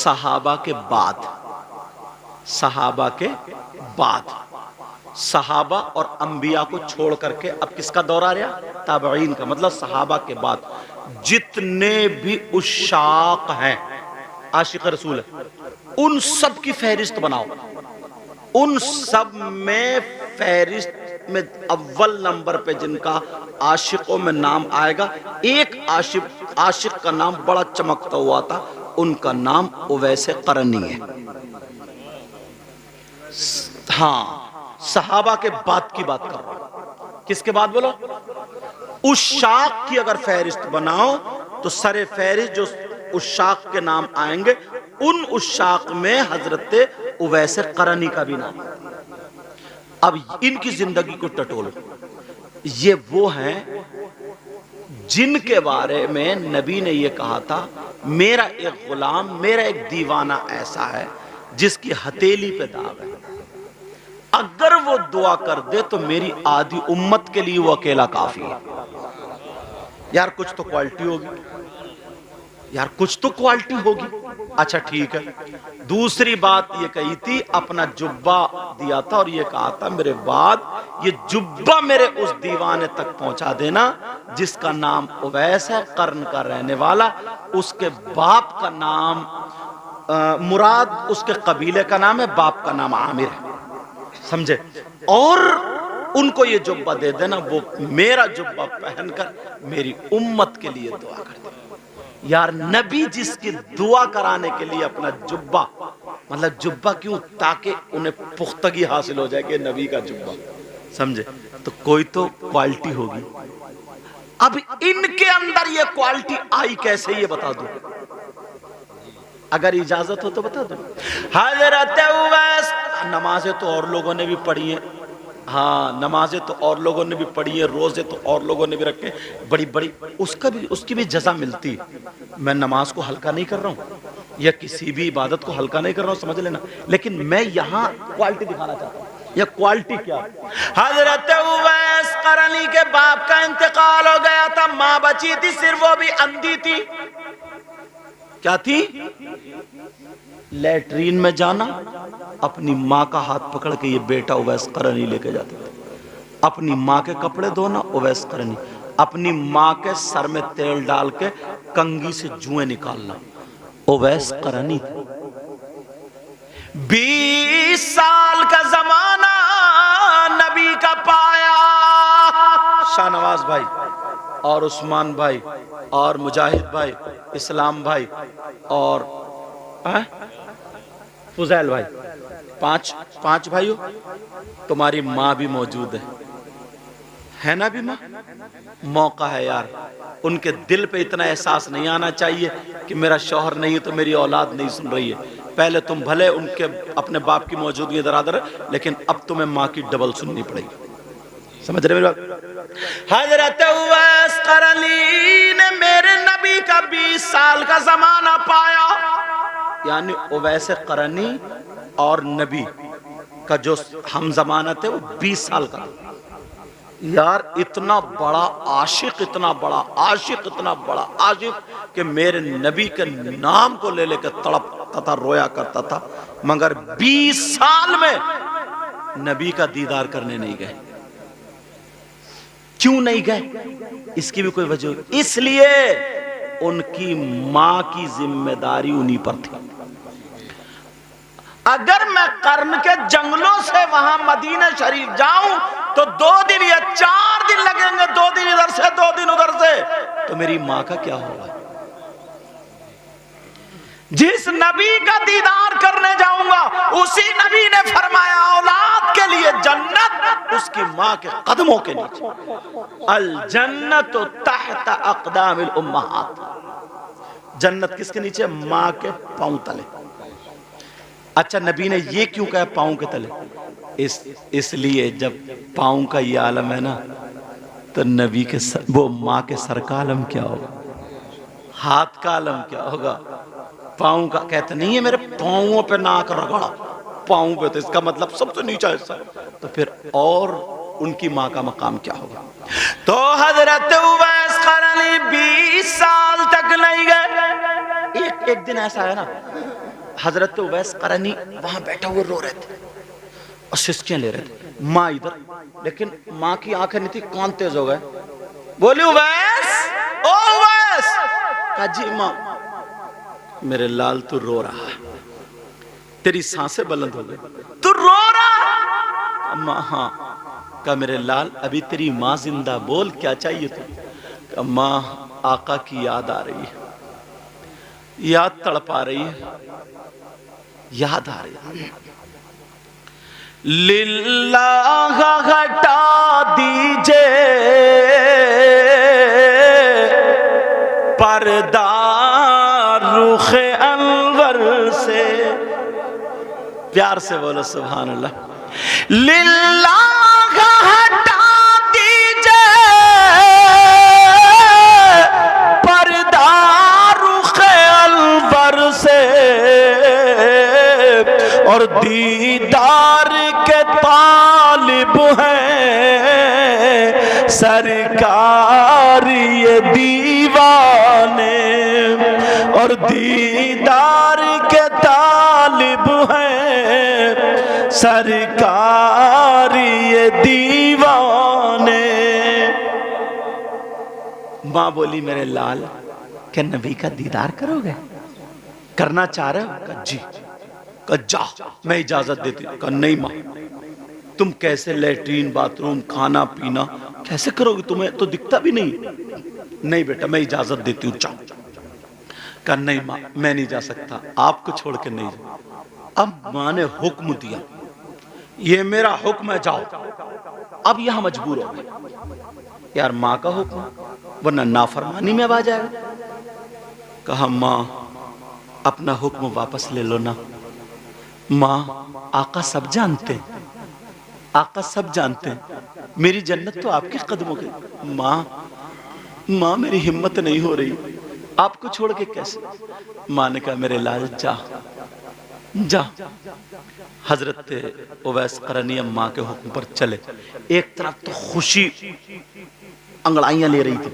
صحابہ کے بعد، صحابہ کے بعد، صحابہ اور انبیاء کو چھوڑ کر کے اب کس کا دور آ رہا؟ تابعین کا، مطلب صحابہ کے بعد جتنے بھی عشاق ہیں، عاشق رسول ہیں، ان سب کی فہرست بناؤ، ان سب میں فہرست میں اول نمبر پہ جن کا عاشقوں میں نام آئے گا، ایک عاشق کا نام بڑا چمکتا ہوا تھا، ان کا نام اویس قرنی ہے۔ ہاں، صحابہ کے بعد کی بات کر رہا ہوں۔ کس کے بعد بولو؟ عشاق کی اگر فہرست بناؤ تو سر فہرست جو عشاق کے نام آئیں گے، ان عشاق میں حضرت اویس قرنی کا بھی نام۔ اب ان کی زندگی کو ٹٹولو، یہ وہ ہیں جن کے بارے میں نبی نے یہ کہا تھا، میرا ایک غلام، میرا ایک دیوانہ ایسا ہے جس کی ہتھیلی پہ داغ ہے، اگر وہ دعا کر دے تو میری آدھی امت کے لیے وہ اکیلا کافی ہے۔ یار کچھ تو کوالٹی ہوگی، یار کچھ تو کوالٹی ہوگی۔ اچھا ٹھیک ہے، دوسری بات یہ کہی تھی، اپنا جبہ دیا تھا اور یہ کہا تھا میرے بعد یہ جبہ میرے اس دیوانے تک پہنچا دینا جس کا نام اویس ہے، قرن کا رہنے والا، اس کے باپ کا نام مراد اس کے قبیلے کا نام ہے، باپ کا نام عامر ہے، سمجھے؟ اور ان کو یہ جبہ دے دینا، وہ میرا جبہ پہن کر میری امت کے لیے دعا کر دے۔ یار نبی جس کی دعا کرانے کے لیے اپنا جبہ، مطلب جبہ کیوں؟ تاکہ انہیں پختگی حاصل ہو جائے کہ نبی کا جبہ، سمجھے؟ تو کوئی تو کوالٹی ہوگی۔ اب ان کے اندر یہ کوالٹی آئی کیسے، یہ بتا دوں، اگر اجازت ہو تو بتا دوں۔ حضرت اویس، نمازیں تو اور لوگوں نے بھی پڑھی ہیں، ہاں نمازیں تو اور لوگوں نے بھی پڑھی ہیں، روزے تو اور لوگوں نے بھی رکھے، بڑی بڑی اس کی بھی جزا ملتی۔ میں نماز کو ہلکا نہیں کر رہا ہوں یا کسی بھی عبادت کو ہلکا نہیں کر رہا ہوں، سمجھ لینا، لیکن میں یہاں کوالٹی دکھانا چاہتا ہوں۔ یہ کوالٹی کیا؟ حضرت اویس قرنی کے باپ کا انتقال ہو گیا تھا، ماں بچی تھی، صرف وہ بھی اندھی تھی۔ کیا تھی؟ لیٹرین میں جانا، اپنی ماں کا ہاتھ پکڑ کے یہ بیٹا اویس قرنی لے کے جاتے تھے، اپنی ماں کے کپڑے دھونا اویس قرنی، اپنی ماں کے سر میں تیل ڈال کے کنگھی سے جوئیں نکالنا اویس قرنی۔ 20 سال کا زمانہ نبی کا پایا، شاہ نواز بھائی اور عثمان بھائی اور مجاہد بھائی، اسلام بھائی اور فضیل بھائی، پانچ بھائیو، تمہاری ماں بھی موجود ہے نا بھی ماں؟ موقع ہے یار، ان کے دل پہ اتنا احساس نہیں آنا چاہیے کہ میرا شوہر نہیں تو میری اولاد نہیں سن رہی ہے۔ پہلے تم بھلے ان کے اپنے باپ کی موجودگی درادر، لیکن اب تمہیں ماں کی ڈبل سننی پڑے گی، سمجھ رہے میری بات؟ حضرت اویس قرنی نے میرے نبی کا 20 سال کا زمانہ پایا، یعنی اویس قرنی اور نبی کا جو ہم زمانہ تھے وہ 20 سال کا تھا۔ یار اتنا بڑا عاشق، اتنا بڑا عاشق، اتنا بڑا عاشق کہ میرے نبی کے نام کو لے لے کے تڑپتا تھا، رویا کرتا تھا، مگر 20 سال میں نبی کا دیدار کرنے نہیں گئے۔ کیوں نہیں گئے؟ اس کی بھی کوئی وجہ، اس لیے ان کی ماں کی ذمہ داری انہی پر تھی۔ اگر میں قرن کے جنگلوں سے وہاں مدینہ شریف جاؤں تو 2 دن یا 4 دن لگیں گے، 2 دن ادھر سے 2 دن ادھر سے، تو میری ماں کا کیا ہوگا؟ جس نبی کا دیدار کرنے جاؤں گا اسی نبی نے فرمایا اولاد کے لیے جنت اس کی ماں کے قدموں کے نیچے، الجنت تحت اقدام الامہات، جنت کس کے نیچے؟ ماں کے پاؤں تلے۔ اچھا نبی نے یہ کیوں کہا پاؤں کے تلے؟ اس لیے جب پاؤں کا یہ عالم ہے نا تو نبی کے وہ ماں کے سر کا عالم کیا ہوگا، ہاتھ کا عالم کیا ہوگا، پاؤں کا؟ کہتے نہیں ہے میرے پاؤں پہ ناک رگڑا، پاؤں پہ، تو اس کا مطلب سب سے نیچا حصہ، تو پھر اور ان کی ماں کا مقام کیا ہوگا؟ تو حضرت اویس قرنی 20 سال تک نہیں گئے، ایک ایک دن ایسا ہے نا، حضرت اویس قرنی وہاں بیٹھا ہوئے رو رہے تھے اور سسکیاں لے رہے تھے، ماں ادھر، لیکن ماں کی آنکھیں نہیں تھی، کان تیز ہو گئے، بولی اویس، او اویس، کہا جی ماں، میرے لال تو رو رہا ہے، تیری سانسیں بلند ہو گئی، تو رو رہا؟ ماں ہاں۔ کہا میرے لال ابھی تیری ماں زندہ، بول کیا چاہیے تو؟ کہا ماں آقا کی یاد آ رہی ہے، یاد تڑپا رہی ہے، یاد آ رہی ہے، للہ ہٹا دیجئے پردہ رخ انور سے، پیار سے بولو سبحان اللہ، للہ ہٹا دیجئے پردہ رخ انور سے، اور دیدار کے طالب ہیں سرکار یہ دیوانے، اور دیدار کے طالب ہیں سرکار یہ دیوانے۔ ماں بولی میرے لال کہ نبی کا دیدار کرو گے، کرنا چاہ رہے ہو؟ کہا جی۔ کہا جا میں اجازت دیتی ہوں۔ کہا نہیں ماں، تم کیسے لیٹرین باتھ روم کھانا پینا کیسے کرو گی، تمہیں تو دکھتا بھی نہیں۔ نہیں بیٹا میں اجازت دیتی ہوں، جاؤ۔ کہا نہیں ماں میں نہیں جا سکتا، آپ کو چھوڑ کے نہیں جا۔ اب ماں نے حکم دیا، یہ میرا حکم ہے جاؤ۔ اب یہاں مجبور ہو گئے، یار ماں کا حکم ورنہ نافرمانی میں آ جائے گا۔ کہا ماں اپنا حکم واپس لے لو نا۔ ماں آقا سب جانتے ہیں، آقا سب جانتے ہیں، میری جنت تو آپ کے قدموں کے۔ ماں میری ہمت نہیں ہو رہی، آپ کو چھوڑ کے کیسے؟ ماں نے کہا میرے لال جا جا۔ حضرت اویس قرنی ماں کے حکم پر چلے۔ ایک طرف تو خوشی انگڑائیاں لے رہی تھی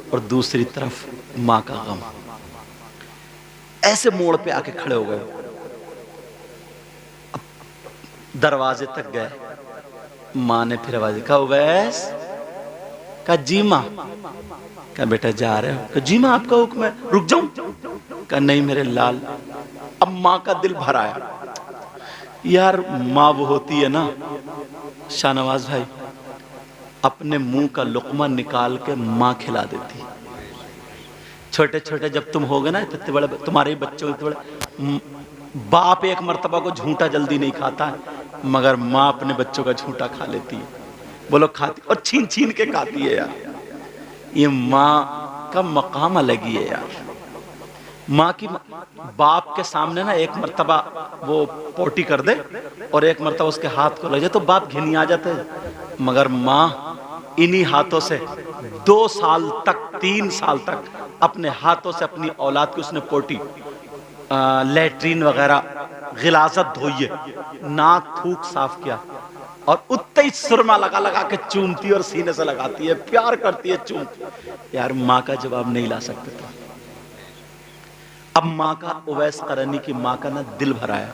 اور دوسری طرف ماں کا غم۔ ایسے موڑ پہ آ کے کھڑے ہو گئے، دروازے تک گئے۔ ماں نے پھر آواز دی، کہا اویس؟ کہا جی ماں۔ کہا بیٹا جا رہے ہو؟ کہا جی ماں آپ کا حکم ہے، رک جاؤں؟ کہا نہیں میرے لال۔ اب ماں کا دل بھر آیا، یار ماں وہ ہوتی ہے نا شاہ نواز بھائی، اپنے منہ کا لقمہ نکال کے ماں کھلا دیتی۔ چھوٹے چھوٹے جب تم ہوگے نا اتنے بڑے، تمہارے بچوں اتنے بڑے، باپ ایک مرتبہ کو جھوٹا جلدی نہیں کھاتا ہے، مگر ماں اپنے بچوں کا جھوٹا کھا لیتی ہے۔ بولو کھاتی، اور چھین چھین کے کھاتی ہے یار۔ یہ ماں کا مقام الگ ہی ہے یار۔ ماں کی باپ کے سامنے نا ایک مرتبہ وہ پوٹی کر دے اور ایک مرتبہ اس کے ہاتھ کو لگ جائے تو باپ گھنی آ جاتے ہیں، مگر ماں انہی ہاتھوں سے 2 سال تک 3 سال تک اپنے ہاتھوں سے اپنی اولاد کی اس نے پوٹی، لیٹرین وغیرہ غلاظت دھوئی ہے، ناک تھوک صاف کیا، اور اتنے ہی سرما لگا لگا کے چومتی اور سینے سے لگاتی ہے، پیار کرتی ہے، چومتی۔ یار ماں کا جواب نہیں لا سکتے تھے۔ اب ماں کا، اویس قرنی کی ماں کا نا دل بھر آیا۔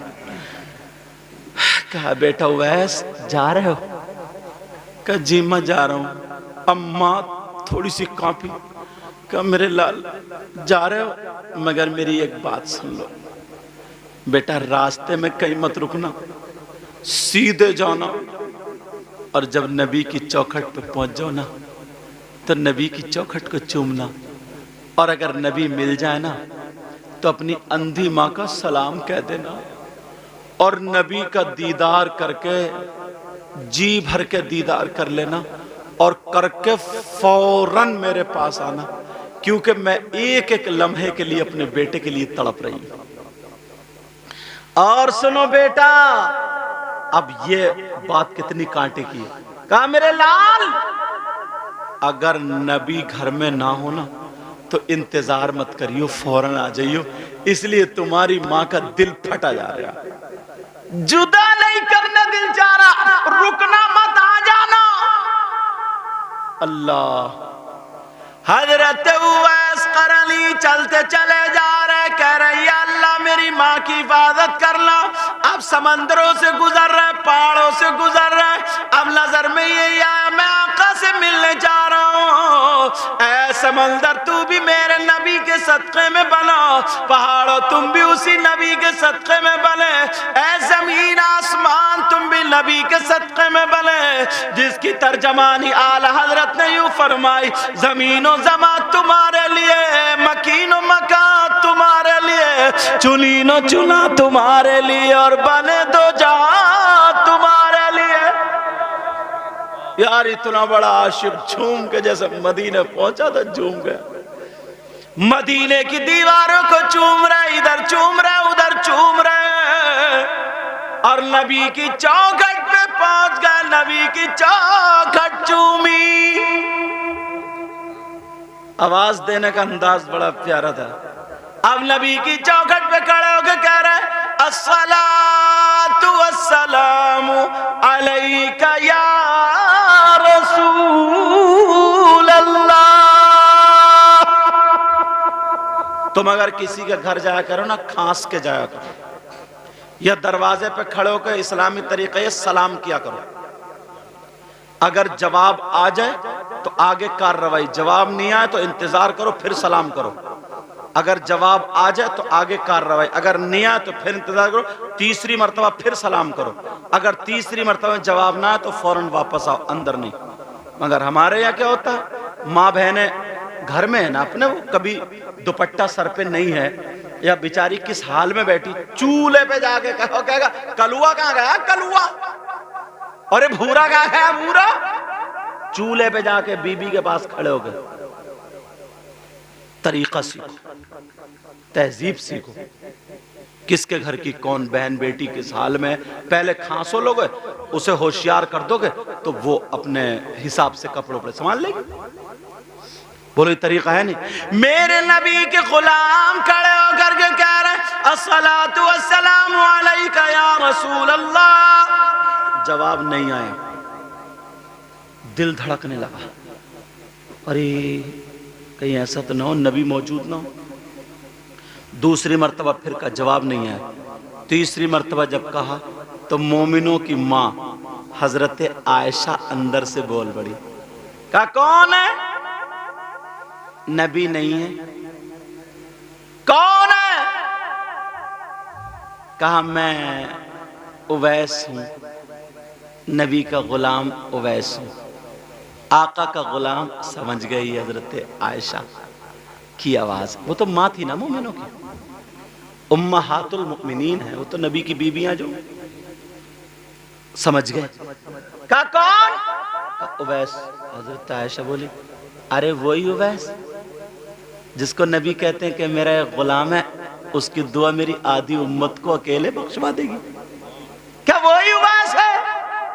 کہا بیٹا اویس جا رہے ہو؟ کہا جی ماں جا رہا ہوں۔ اب ماں تھوڑی سی کانپی۔ کہا میرے لال جا رہے ہو، مگر میری ایک بات سن لو بیٹا، راستے میں کہیں مت رکنا، سیدھے جانا، اور جب نبی کی چوکھٹ پہ پہنچ جاؤ نا تو نبی کی چوکھٹ کو چومنا، اور اگر نبی مل جائے نا تو اپنی اندھی ماں کا سلام کہہ دینا، اور نبی کا دیدار کر کے جی بھر کے دیدار کر لینا، اور کر کے فوراً میرے پاس آنا، کیونکہ میں ایک ایک لمحے کے لیے اپنے بیٹے کے لیے تڑپ رہی ہوں۔ اور سنو بیٹا، اب یہ بات کتنی کانٹے کی ہے۔ کہا میرے لال اگر نبی گھر میں نہ ہونا تو انتظار مت کریو، فوراً آ جائیو، اس لیے تمہاری ماں کا دل پھٹا جا رہا، جدا نہیں کرنے دل جا رہا، رکنا مت، آ جانا۔ اللہ، حضرت اویس قرنی چلتے چلے جا رہے، کہہ رہے یا اللہ میری ماں کی حفاظت کرنا. اب سمندروں سے گزر رہے, پہاڑوں سے گزر رہے, اب نظر میں یہ آیا میں آقا سے ملنے جا رہا ہوں. اے سمندر تو بھی میرے نبی کے صدقے میں بنا, پہاڑوں تم بھی اسی نبی کے صدقے میں بنے, اے زمین آسمان تم بھی نبی کے صدقے میں بنے. جس کی ترجمانی اعلی حضرت نے یوں فرمائی, زمین و زمان تمہارے لیے, مکین و مکان تمہارے لیے, چنین و چنا تمہارے لیے, اور بنے دو جہاں تمہارے لیے. یار اتنا بڑا عاشق جھوم کے جیسے مدینے پہنچا تھا جھوم گیا. مدینے کی دیواروں کو چوم رہے, ادھر چوم رہے ادھر چوم رہے, اور نبی کی چوکھٹ پہ پہنچ گئے, نبی کی چوکھٹ چومی. آواز دینے کا انداز بڑا پیارا تھا. اب نبی کی چوکھٹ پہ کھڑے ہو کے کہہ رہے الصلاۃ والسلام علیک یا رسول اللہ. تم اگر کسی کے گھر جایا کرو نا کھانس کے جایا کرو, یا دروازے پہ کھڑے ہو کے اسلامی طریقے سے سلام کیا کرو. اگر جواب آ جائے تو آگے کارروائی, جواب نہیں آئے تو انتظار کرو پھر سلام کرو. اگر جواب آ جائے تو آگے کارروائی, اگر نہیں آئے تو پھر انتظار کرو, تیسری مرتبہ پھر سلام کرو. اگر تیسری مرتبہ جواب نہ آئے تو فوراً واپس آؤ, اندر نہیں. مگر ہمارے یہاں کیا ہوتا ہے, ماں بہنیں گھر میں ہے نا اپنے, وہ کبھی دوپٹہ سر پہ نہیں ہے یا بیچاری کس حال میں بیٹھی, چولہے پہ جا کے کہے گا کلوا کہاں گیا کلوا, اور یہ بھورا کہاں گیا بھورا. چولہے پہ جا کے بی بی کے پاس کھڑے ہو گئے, طریقہ سیکھو, تہذیب سیکھو, کس کے گھر کی کون بہن بیٹی کس حال میں. پہلے کھانسو لوگے اسے ہوشیار کر دو گے تو وہ اپنے حساب سے کپڑوں پر سنبھال لے گی. بولو یہ طریقہ ہے نہیں. میرے نبی کے غلام کھڑے ہو کر کے کہہ رہے الصلاۃ والسلام علیک یا رسول اللہ. جواب نہیں آیا, دل دھڑکنے لگا, ارے کہیں ایسا تو نہ ہو نبی موجود نہ ہو. دوسری مرتبہ پھر کا جواب نہیں آیا. تیسری مرتبہ جب کہا تو مومنوں کی ماں حضرت عائشہ اندر سے بول پڑی, کہا کون ہے؟ نبی نہیں ہے. کون ہے؟ کہا میں اویس ہوں, نبی کا غلام اویس ہوں. آقا کا غلام سمجھ گئی حضرت عائشہ کی آواز. وہ تو ماں تھی نا مومنوں کی, امہات المؤمنین ہیں, وہ تو نبی کی بیویاں جو سمجھ گئے. کہا کون؟ کہا اویس. حضرت عائشہ بولی ارے وہی اویس جس کو نبی کہتے ہیں کہ میرا ایک غلام ہے, اس کی دعا میری آدھی امت کو اکیلے بخشوا دے گی. کیا وہی اویس ہے؟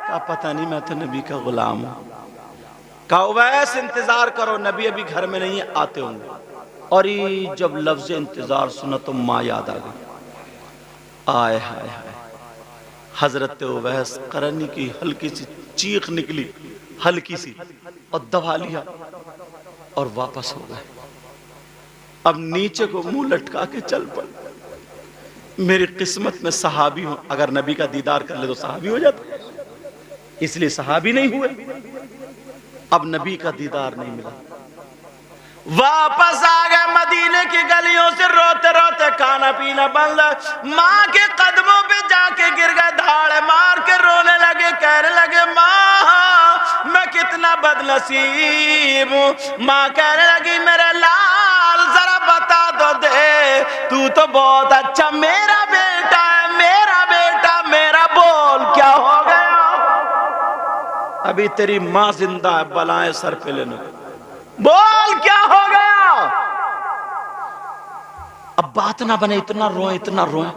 کہا پتہ نہیں, میں تو نبی کا غلام ہوں. کہا اویس انتظار کرو, نبی ابھی گھر میں نہیں ہے, آتے ہوں گے. اور جب لفظ انتظار سنا تو ماں یاد آ گئی. آئے ہائے ہائے, حضرت اویس قرنی کی ہلکی سی چیخ نکلی, ہلکی سی, اور دبا لیا اور واپس ہو گئے. اب نیچے کو منہ لٹکا کے چل پڑ. میری قسمت میں صحابی ہوں, اگر نبی کا دیدار کر لے تو صحابی ہو جاتا, اس لیے صحابی نہیں ہوئے. اب نبی کا دیدار نہیں ملا. واپس آ گئے مدینے کی گلیوں سے روتے روتے, کھانا پینا بند. ماں کے قدموں پہ جا کے گر گئے, دھاڑے مار کے رونے لگے, کہنے لگے ماں میں کتنا بد نصیب ہوں. ماں کہنے لگی میرے لال ذرا بتا دو دے, تو تو بہت اچھا میرا بیٹا ہے, میرا بیٹا میرا, بول کیا ہو گیا؟ ابھی تیری ماں زندہ ہے, بلائیں سر پہ لینے, بول کیا ہو گیا؟ اب بات نہ بنے, اتنا روئیں اتنا روئیں.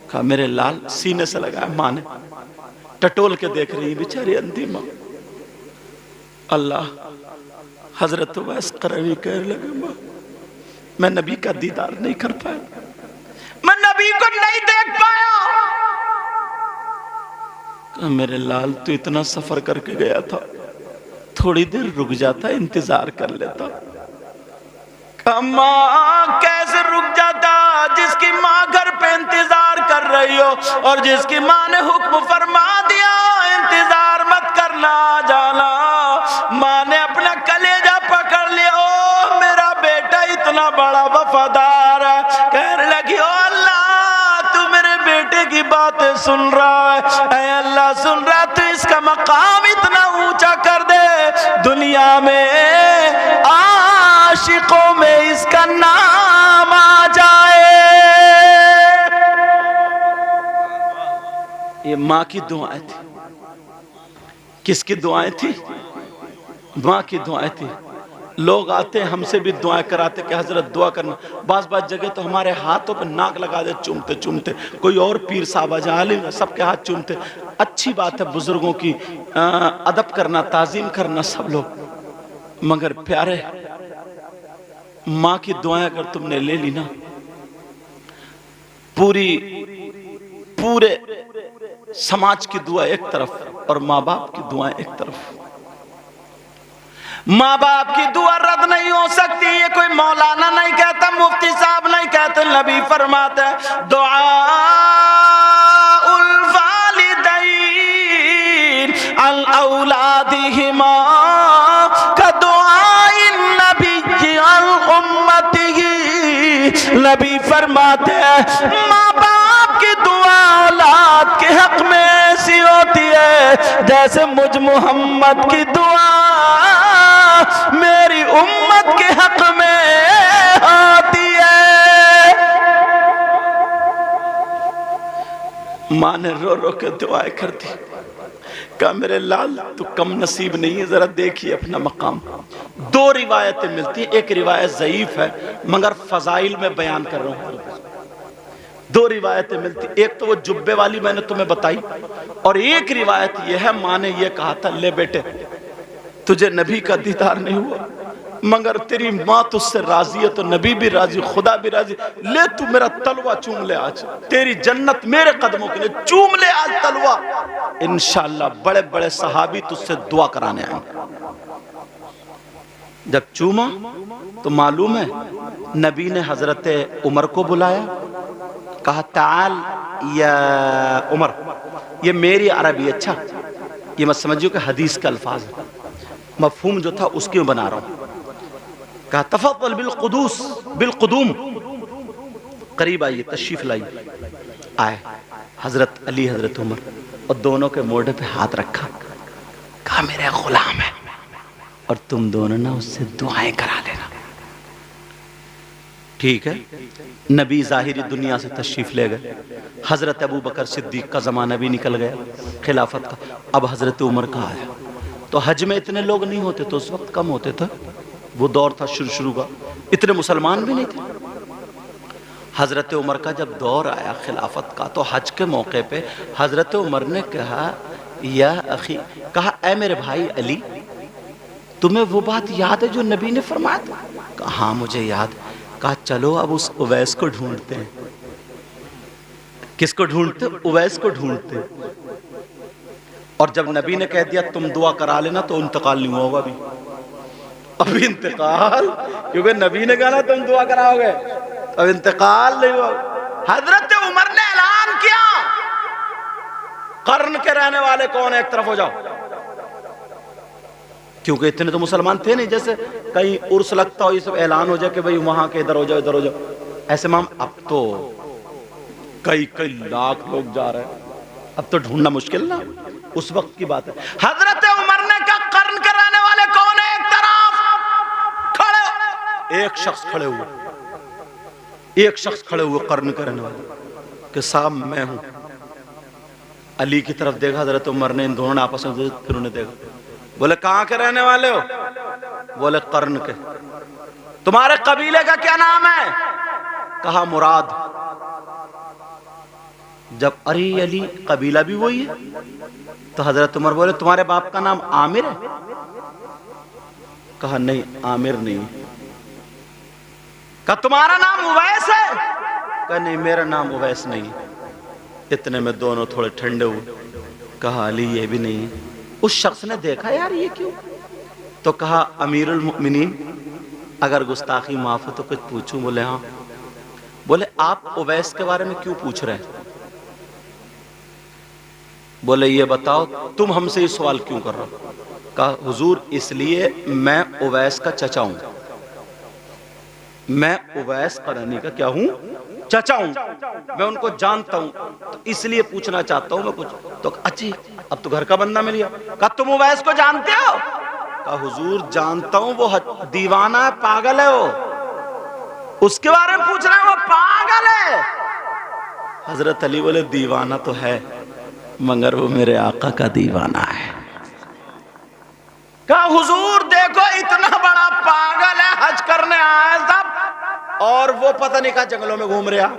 کہا میرے لال, سینے سے لگایا ماں نے, ٹٹول کے دیکھ رہی بیچاری اندھی ماں. اللہ, حضرت اویس قرنی کہنے لگے ماں میں نبی کا دیدار نہیں کر پایا, میں نبی کو نہیں دیکھ پایا. کہا میرے لال تو اتنا سفر کر کے گیا تھا, تھوڑی دیر رک جاتا, انتظار کر لیتا. کہا ماں کیسے رک جاتا, جس کی ماں گھر پہ انتظار کر رہی ہو اور جس کی ماں نے حکم فرما دیا انتظار مت کرنا جانا، ماں نے اپنا کلیجہ پکڑ لیا، او میرا بیٹا اتنا بڑا وفادار ہے، کہنے لگی او اللہ تو میرے بیٹے کی باتیں سن رہا ہے، اے اللہ سن رہا، تو اس کا مقام اتنا اونچا کر دے دنیا میں عاشقوں میں اس کا نام آ جائے۔ یہ ماں کی دعائیں تھی۔ کس کی دعائیں تھی؟ ماں کی دعائیں تھی۔ لوگ آتے ہم سے بھی دعائیں کراتے کہ حضرت دعا کرنا، بعض جگہ تو ہمارے ہاتھوں پہ ناک لگا دے چومتے چومتے، کوئی اور پیر صاحب عالم سب کے ہاتھ چومتے۔ اچھی بات ہے بزرگوں کی ادب کرنا، تعظیم کرنا سب لوگ، مگر پیارے ماں کی دعائیں اگر تم نے لے لی نا، پورے سماج کی دعا ایک طرف اور ماں باپ کی دعائیں ایک طرف۔ ماں باپ کی دعا رد نہیں ہو سکتی، یہ کوئی مولانا نہیں کہتا، مفتی صاحب نہیں کہتے، نبی فرماتے ہیں دعاء الوالدین عن اولادہما کدعاء النبی عن امتہ۔ نبی فرماتے ہیں ماں باپ کی دعا اولاد کے حق میں ایسی ہوتی ہے جیسے مجھ محمد کی دعا میری امت کے حق میں ہوتی ہے۔ ماں نے رو رو کے دعائیں کر دی، کہا میرے لال تو کم نصیب نہیں ہے، ذرا دیکھیے اپنا مقام۔ دو روایتیں ملتی ہیں، ایک روایت ضعیف ہے مگر فضائل میں بیان کر رہا ہوں۔ دو روایتیں ملتی، ایک تو وہ جبے والی میں نے تمہیں بتائی، اور ایک روایت یہ ہے ماں نے یہ کہا تھا لے بیٹے تجھے نبی کا دیدار نہیں ہوا مگر تیری ماں تجھ سے راضی ہے تو نبی بھی راضی، خدا بھی راضی، لے تو میرا تلوہ چوم لے آج، تیری جنت میرے قدموں کے لئے، چوم لے آج تلوہ، انشاءاللہ بڑے بڑے صحابی تجھ سے دعا کرانے آئیں گے۔ جب چوما تو معلوم ہے نبی نے حضرت عمر کو بلایا، کہا تعال یا عمر، یہ میری عربی، اچھا یہ مت سمجھو کہ حدیث کا الفاظ ہے، مفہوم جو تھا اس کی بنا رہا ہوں۔ کہا تفضل بالقدوم، قریب آئیے، تشریف لائیے۔ آئے حضرت علی حضرت عمر اور دونوں کے موڑے پہ ہاتھ رکھا، کہا میرے غلام ہے اور تم دونوں نہ اس سے دعائیں کرا لینا، ٹھیک ہے؟ نبی ظاہری دنیا سے تشریف لے گئے، حضرت ابو بکر صدیق کا زمانہ بھی نکل گیا خلافت کا، اب حضرت عمر کا آیا۔ تو حج میں اتنے لوگ نہیں ہوتے تو اس وقت کم ہوتے تھے، وہ دور تھا شروع کا، اتنے مسلمان بھی نہیں تھے۔ حضرت عمر کا جب دور آیا خلافت کا تو حج کے موقع پہ حضرت عمر نے کہا یا اخی، کہا اے میرے بھائی علی تمہیں وہ بات یاد ہے جو نبی نے فرمایا تھا؟ کہا ہاں مجھے یاد۔ کہا چلو اب اس اویس کو ڈھونڈتے ہیں۔ کس کو ڈھونڈتے؟ اویس کو ڈھونڈتے۔ اور جب نبی نے کہہ دیا تم دعا کرا لینا تو انتقال نہیں ہوگا ابھی انتقال، کیونکہ نبی نے کہا نا تم دعا کراؤ گے، اب انتقال نہیں ہوگا۔ حضرت عمر نے اعلان کیا قرن کے رہنے والے کون ہیں ایک طرف ہو جاؤ، کیونکہ اتنے تو مسلمان تھے نہیں، جیسے کہیں عرس لگتا ہو یہ سب اعلان ہو جائے کہ بھئی وہاں کے ادھر ہو جاؤ ادھر ہو جاؤ، ایسے مام اب تو کئی لاکھ لوگ جا رہے ہیں، اب تو ڈھونڈنا مشکل نا، اس وقت کی بات ہے۔ حضرت عمر نے کہا قرن کے رہنے والے کون ہیں ایک طرف کھڑے، ایک شخص کھڑے ہوئے، ایک شخص کھڑے ہوئے قرن کے رہنے والے کہ صاحب میں ہوں۔ علی کی طرف دیکھا حضرت عمر نے، ان دونوں نے آپس میں پھر انہیں دیکھا، بولے کہاں کے رہنے والے ہو؟ بولے قرن کے۔ تمہارے قبیلے کا کیا نام ہے؟ کہا مراد۔ جب ارے علی قبیلہ بھی وہی ہے تو حضرت عمر بولے تمہارے باپ کا نام عامر ہے؟ کہا نہیں عامر نہیں۔ کہا تمہارا نام اویس ہے؟ کہا نہیں میرا نام اویس نہیں۔ اتنے میں دونوں تھوڑے ٹھنڈے ہوئے، کہا علی یہ بھی نہیں۔ اس شخص نے دیکھا یار یہ کیوں، تو کہا امیر المؤمنین اگر گستاخی معاف ہو تو کچھ پوچھوں؟ بولے ہاں۔ بولے آپ اویس کے بارے میں کیوں پوچھ رہے ہیں؟ بولے یہ بتاؤ تم ہم سے یہ سوال کیوں کر رہے ہو؟ کہا حضور اس لیے میں اویس کا چچا ہوں، میں اویس قرنی کا کیا ہوں؟ چچا ہوں، میں ان کو جانتا ہوں، تو اس لیے پوچھنا چاہتا ہوں میں کچھ۔ تو اچھی اب تو گھر کا بندہ مل گیا۔ کہا تم اویس کو جانتے ہو؟ کہا حضور جانتا ہوں، وہ دیوانہ ہے، پاگل ہے، وہ اس کے بارے میں پوچھ رہے ہیں، وہ پاگل ہے۔ حضرت علی بولے دیوانہ تو ہے مگر وہ میرے آقا کا دیوانہ ہے۔ کہا حضور دیکھو اتنا بڑا پاگل ہے، حج کرنے آئے سب، اور وہ پتہ نہیں کہا جنگلوں میں گھوم رہا،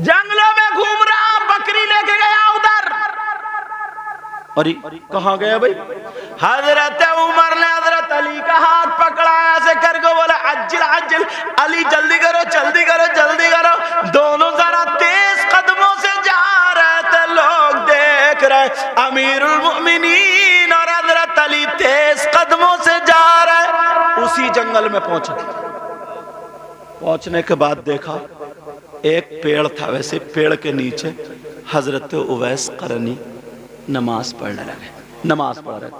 جنگلوں میں گھوم رہا، بکری لے کے گیا ادھر۔ اور کہاں گیا بھائی؟ حضرت عمر نے حضرت علی کا ہاتھ پکڑا ایسے کر کے بولا عجل عجل، علی جلدی کرو جلدی کرو جلدی کرو۔ دونوں ذرا تیز قدموں سے جا رہے تھے، لوگ دیکھ رہے، امیر المؤمنین اور حضرت علی تیز قدموں سے جا رہے۔ اسی جنگل میں پہنچے، پہنچنے کے بعد دیکھا ایک پیڑ تھا، ویسے پیڑ کے نیچے حضرت اویس قرنی نماز پڑھنے لگے، نماز پڑھ رہے۔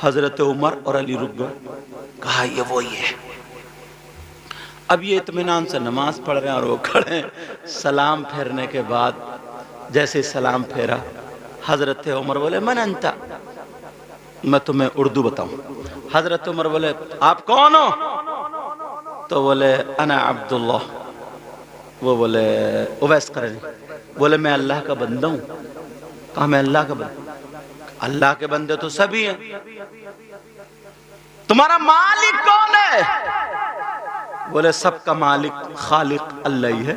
حضرت عمر اور علی رک گئے، کہا یہ وہی ہے۔ اب یہ اطمینان سے نماز پڑھ رہے ہیں اور وہ کھڑے ہیں۔ سلام پھیرنے کے بعد جیسے سلام پھیرا، حضرت عمر بولے من انتا، میں تمہیں اردو بتاؤں۔ حضرت عمر بولے آپ کون ہو؟ تو بولے انا عبداللہ، وہ بولے اویس قرنی، بولے میں اللہ کا بندہ ہوں۔ کہا میں اللہ کا بندہ؟ اللہ کے بندے تو سبھی ہیں، تمہارا مالک کون ہے؟ بولے سب کا مالک خالق اللہ ہی ہے۔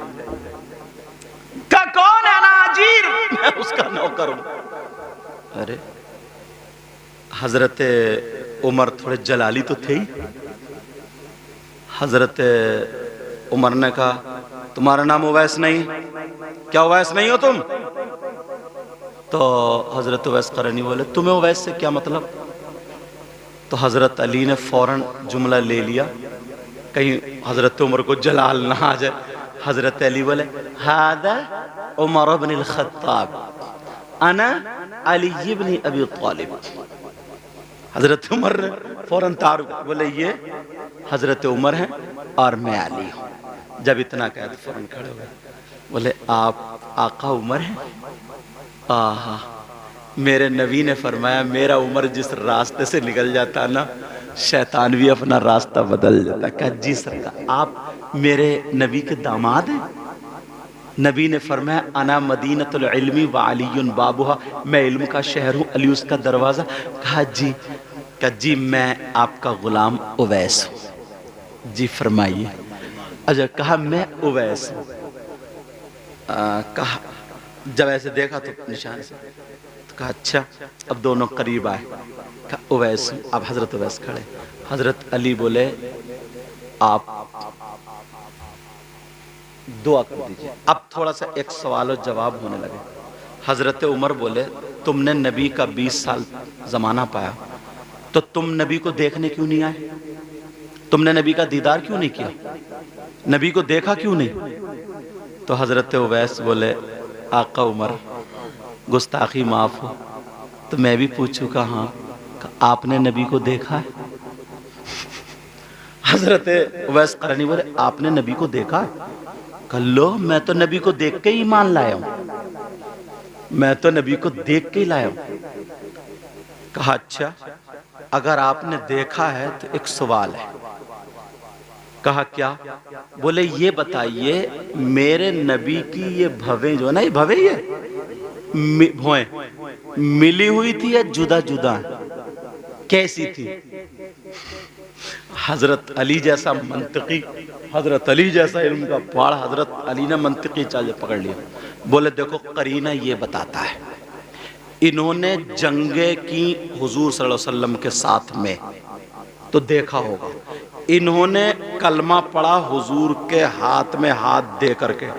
کہا کون ہے؟ انا اجیر، میں اس کا نوکر ہوں۔ ارے حضرت عمر تھوڑے جلالی تو تھے ہی۔ حضرت عمر نے کہا تمہارا نام اویس نہیں؟ کیا اویس نہیں ہو تم؟ تو حضرت اویس قرنی بولے تمہیں اویس سے کیا مطلب؟ تو حضرت علی نے فوراً جملہ لے لیا، کہیں حضرت عمر کو جلال نہ آ جائے۔ حضرت علی بولے ھذا عمر بن الخطاب انا علی بن ابی طالب۔ حضرت عمر نے فوراً تعارف بولے یہ حضرت عمر ہیں اور میں علی ہوں۔ جب اتنا کہا تو فوراً کھڑے ہوئے، بولے آپ آقا عمر ہیں؟ آہا، میرے نبی نے فرمایا میرا عمر جس راستے سے نکل جاتا نا شیطان بھی اپنا راستہ بدل جاتا۔ کہا جی سرکار آپ میرے نبی کے داماد ہیں؟ نبی نے فرمایا انا مدینۃ العلم وعلی بابھا، میں علم کا شہر ہوں، علی اس کا دروازہ۔ کہا جی، کہا جی میں آپ کا غلام اویس ہوں۔ جی فرمائیے۔ اچھا کہا میں اویس ہوں۔ کہا جب ایسے دیکھا تو نشان سے تو کہا اچھا، اب دونوں قریب آئے۔ کہا اویس، اب حضرت اویس کھڑے۔ حضرت علی بولے آپ دعا کر دیجئے۔ اب تھوڑا سا ایک سوال و جواب ہونے لگے۔ حضرت عمر بولے تم نے نبی کا 20 سال زمانہ پایا تو تم نبی کو دیکھنے کیوں نہیں آئے؟ تم نے نبی کا دیدار کیوں نہیں کیا؟ نبی کو دیکھا کیوں نہیں؟ تو حضرت اویس بولے آقا عمر گستاخی معاف ہو، تو میں بھی پوچھوں کہ ہاں آپ نے نبی کو دیکھا ہے؟ حضرت اویس قرنی بولے آپ نے نبی کو دیکھا ہے؟ کہ لو میں تو نبی کو دیکھ کے ہی ایمان لایا ہوں، میں تو نبی کو دیکھ کے ہی لایا ہوں۔ کہا اچھا اگر آپ نے دیکھا ہے تو ایک سوال ہے۔ کہا کیا؟ بولے یہ بتائیے میرے نبی کی یہ بھویں جو ہے نا، یہ بھویں یہ بھویں ملی ہوئی تھی یا جدا جدا کیسی تھی؟ حضرت علی جیسا منطقی، حضرت علی جیسا علم کا پہاڑ حضرت علی نے منطقی چال پکڑ لیا۔ بولے دیکھو قرینہ یہ بتاتا ہے انہوں نے جنگیں کی حضور صلی اللہ علیہ وسلم کے ساتھ میں تو دیکھا ہوگا، انہوں نے کلمہ پڑھا حضور کے ہاتھ میں ہاتھ دے کر کے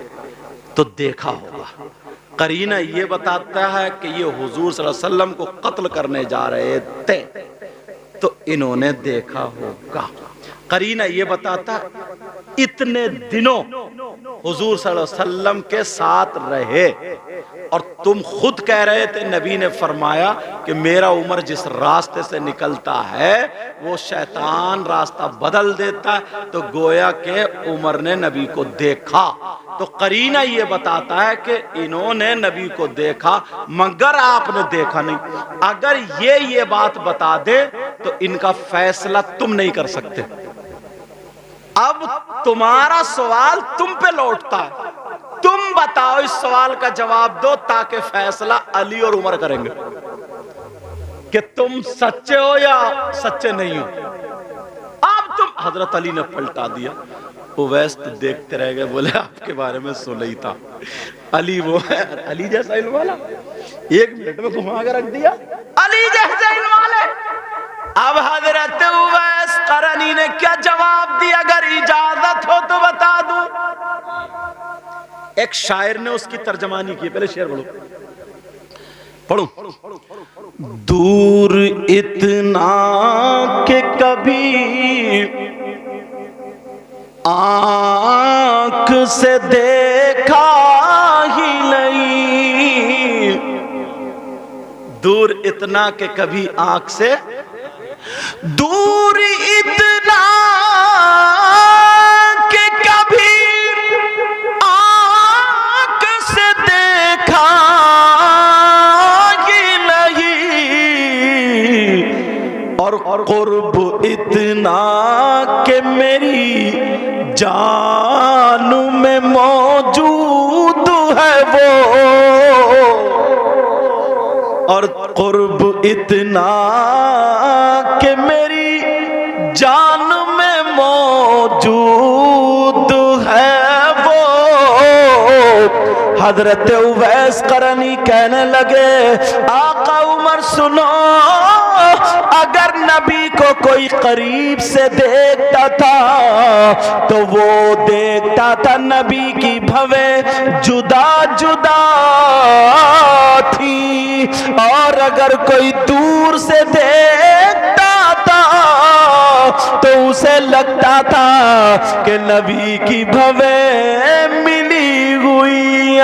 تو دیکھا ہوگا۔ قرینہ یہ بتاتا ہے کہ یہ حضور صلی اللہ علیہ وسلم کو قتل کرنے جا رہے تھے تو انہوں نے دیکھا ہوگا۔ قرینہ یہ بتاتا اتنے دنوں حضور صلی اللہ علیہ وسلم کے ساتھ رہے، اور تم خود کہہ رہے تھے نبی نے فرمایا کہ میرا عمر جس راستے سے نکلتا ہے وہ شیطان راستہ بدل دیتا ہے، تو گویا کہ عمر نے نبی کو دیکھا، تو قرینہ یہ بتاتا ہے کہ انہوں نے نبی کو دیکھا مگر آپ نے دیکھا نہیں۔ اگر یہ بات بتا دے تو ان کا فیصلہ تم نہیں کر سکتے۔ اب تمہارا سوال تم پہ لوٹتا ہے، تم بتاؤ، اس سوال کا جواب دو تاکہ فیصلہ علی اور عمر کریں گے کہ تم سچے ہو یا سچے نہیں ہو۔ اب تم، حضرت علی نے پلٹا دیا، اویس تو دیکھتے رہ گئے، بولے آپ کے بارے میں سنا ہی تھا، علی وہ ہے، علی جیسا علم والا، 1 منٹ میں گھما کے رکھ دیا، علی جیسا علم والے۔ اب حضرت اویس قرنی نے کیا جواب دیا؟ اگر اجازت ہو تو بتا دوں۔ ایک شاعر نے اس کی ترجمانی کی، پہلے شعر پڑھو۔ دور اتنا کہ کبھی آنکھ سے دیکھا ہی نہیں، دور اتنا کہ کبھی آنکھ سے، دور اتنا کہ کبھی آنکھ سے دیکھا ہی نہیں، اور قرب اتنا کہ میری جان میں موجود ہے وہ، اور قرب اتنا کہ میری جان میں موجود ہے وہ۔ حضرت اویس قرنی کہنے لگے آقا عمر سنو، اگر نبی کو کوئی قریب سے دیکھتا تھا تو وہ دیکھتا تھا نبی کی بھویں جدا جدا تھی، اور اگر کوئی دور سے دیکھتا تھا تو اسے لگتا تھا کہ نبی کی بھویں ملی ہوئی ہیں۔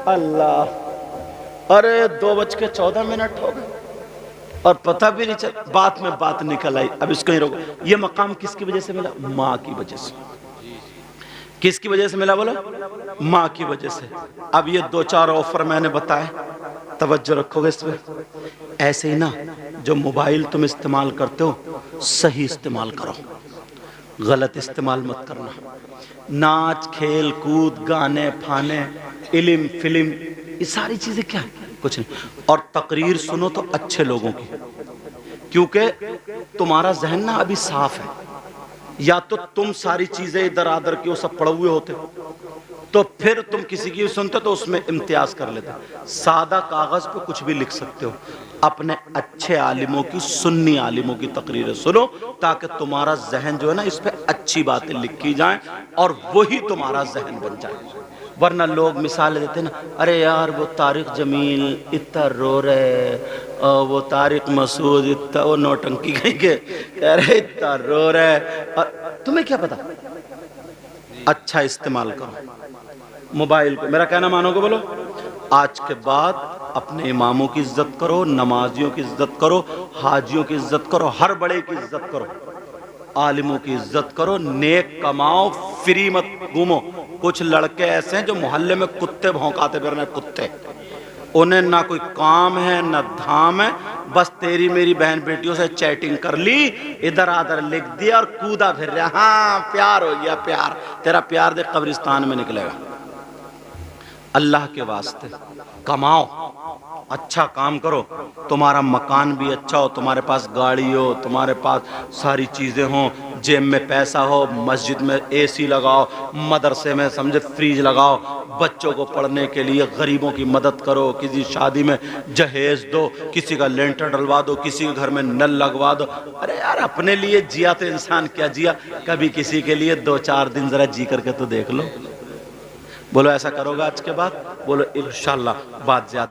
اللہ، ارے 2:14 ہو گئے اور پتہ بھی نہیں چلا، بات میں بات نکل آئی۔ اب اس کو ہی روکو۔ یہ مقام کس کی وجہ سے ملا؟ ماں کی وجہ سے۔ کس کی وجہ سے ملا بولو؟ ماں کی وجہ سے۔ اب یہ 2-4 آفر میں نے بتائے، توجہ رکھو گے اس پہ۔ ایسے ہی نا جو موبائل تم استعمال کرتے ہو صحیح استعمال کرو، غلط استعمال مت کرنا۔ ناچ کھیل کود گانے پھانے علم فلم یہ ساری چیزیں کیا ہے؟ کچھ نہیں۔ اور تقریر سنو تو اچھے لوگوں کی، کیونکہ تمہارا ذہن نا ابھی صاف ہے۔ یا تو تم ساری چیزیں ادھر آدھر کی وہ سب پڑھے ہوئے ہوتے تو پھر تم کسی کی سنتے تو اس میں امتیاز کر لیتے۔ سادہ کاغذ پہ کچھ بھی لکھ سکتے ہو۔ اپنے اچھے عالموں کی، سنی عالموں کی تقریریں سنو تاکہ تمہارا ذہن جو ہے نا اس پہ اچھی باتیں لکھی جائیں اور وہی تمہارا ذہن بن جائے۔ ورنہ لوگ مثال دیتے ہیں نا، ارے یار وہ طارق جمیل اتنا رو رہے، وہ طارق مسعود اتنا وہ نوٹنکی کہیں گے کہہ رہے اتنا رو رہے۔ تمہیں کیا پتا؟ اچھا استعمال کرو موبائل کو۔ میرا کہنا مانو گے بولو؟ آج کے بعد اپنے اماموں کی عزت کرو، نمازیوں کی عزت کرو، حاجیوں کی عزت کرو، ہر بڑے کی عزت کرو، عالموں کی عزت کرو، نیک کماؤ، فری مت گھومو۔ کچھ لڑکے ایسے ہیں جو محلے میں کتے بھونکاتے پھر رہے، کتے، انہیں نہ کوئی کام ہے نہ دھام ہے، بس تیری میری بہن بیٹیوں سے چیٹنگ کر لی، ادھر آدھر لکھ دیا اور کودا پھر رہا، ہاں پیار ہو گیا، پیار، تیرا پیار دیکھ قبرستان میں نکلے گا۔ اللہ کے واسطے کماؤ، اچھا کام کرو، تمہارا مکان بھی اچھا ہو، تمہارے پاس گاڑی ہو، تمہارے پاس ساری چیزیں ہوں، جیب میں پیسہ ہو، مسجد میں اے سی لگاؤ، مدرسے میں سمجھے فریج لگاؤ، بچوں کو پڑھنے کے لیے غریبوں کی مدد کرو، کسی شادی میں جہیز دو، کسی کا لینٹر ڈلوا دو، کسی کے گھر میں نل لگوا دو۔ ارے یار اپنے لیے جیا تو انسان کیا جیا، کبھی کسی کے لیے 2-4 دن ذرا جی کر کے تو دیکھ لو۔ بولو ایسا کرو گا آج کے بعد؟ بولو انشاءاللہ بات زیادہ